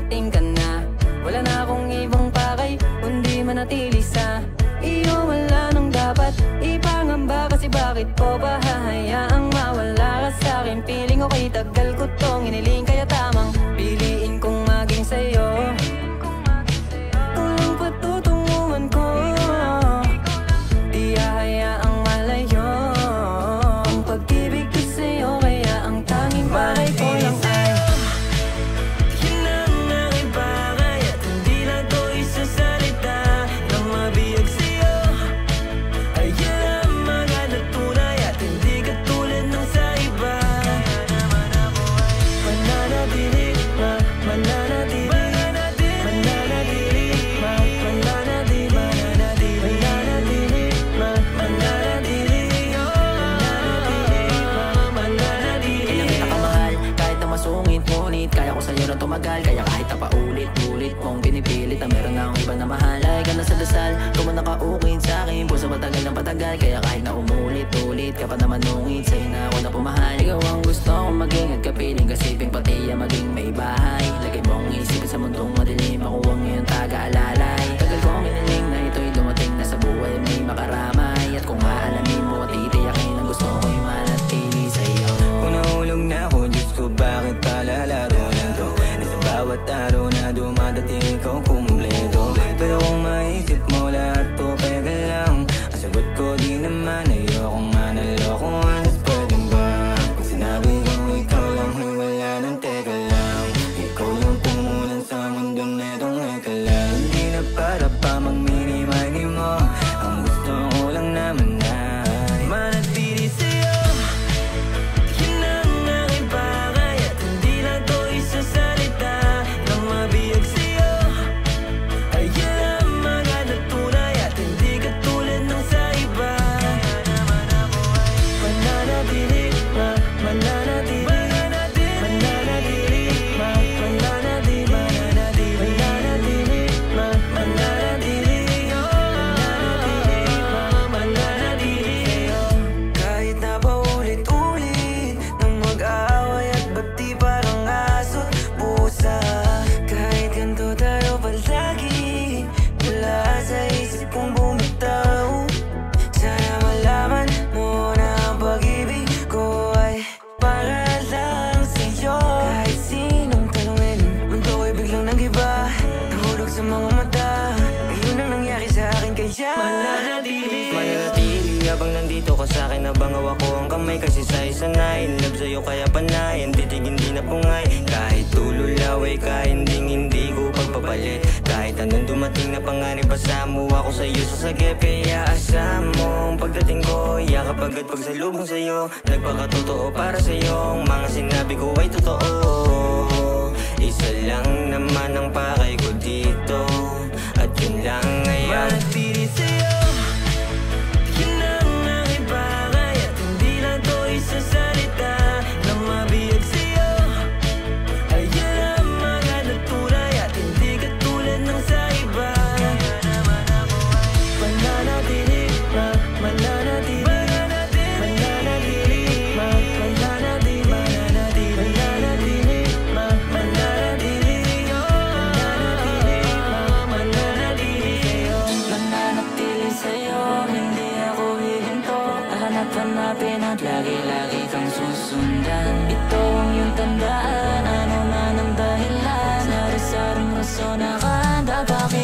dumating ka na. Wala na akong ibang pakay, kundi manatili sa iyo. Wala nang dapat ipangamba, kasi bakit po ba hahayaang mawala ka sa'kin? Piling ko'y tagal ko tong iniling, kaya tamang piliin kong maging sa'yo. Kung patutunguhan ko, di hahayaang malayo ang pag-ibig ko sa'yo, kaya ang tanging bagay ko lang ay tumagal, kaya kahit na paulit-ulit mong pinipilit na meron na akong iba na mahal. Ay ka na sa dasal, kung nakaukit sa'kin, puso patagal ng patagal, kaya kahit na umulit-ulit ka pa naman nungit, sa'yo na ako na pumahal. Ikaw ang gusto kong maging at kapiling, kasiping pati ang maging may bahay. Lagay mong isipin sa mundong madilim, makuha ngayon taga-alalay. Tagal kong iniling na ito'y dumating na sa buhay may makaramay. At kung maalamin mo at titiyakin, ang gusto ko'y manatili sa'yo. Kung nahulog na ako, Diyos ko, bakit palalaro lang to? Bawat araw na dumadating ikaw kumpleto. Pero kung maisip mo lahat to pega lang, ang sagot ko di naman ayokong manalokohan. Mas pwede ba pag sinabi ko ikaw lang, ay wala nang teka lang. Ikaw yung tumulan sa mundo netong eka lang. Hindi na para pa mag-mini-mini mo, ang gusto ko lang naman ay manatili sa'yo. Yun ang aking bagay at hindi lang to isasalita. Mananatili habang nandito ka sa'kin, nabangaw ako ang kamay, kasi sa'yo sanay. In love sa'yo kaya panay, ang titig hindi na pungay. Kahit tululaway ka, hindi ko pagpapalit. Kahit anong dumating na pangarip, pasamo ako sa'yo sasagip. Kaya asam mo ang pagdating ko, yakap agad pagsalubong sa'yo. Nagpakatotoo para sa'yo, ang mga sinabi ko ay totoo. Isa lang naman ang pakay ko dito, at yun lang ngayon. Manatili sa'yo. Yun ang aking bagay at hindi lang to isasalita. Nang mabiyag sa'yo ay yan ang mga naturay, at hindi katulad ng sa iba. Mananatili, mananatili, mananatili, mananatili, mananatili, mananatili, mananatili sa'yo. Hindi ako hihinto, hanap-hanapin at lagi-lagi kang susundan. Ito ang iyong tandaan, ano man ang dahilan, sari-saring rason na kanda. Bakit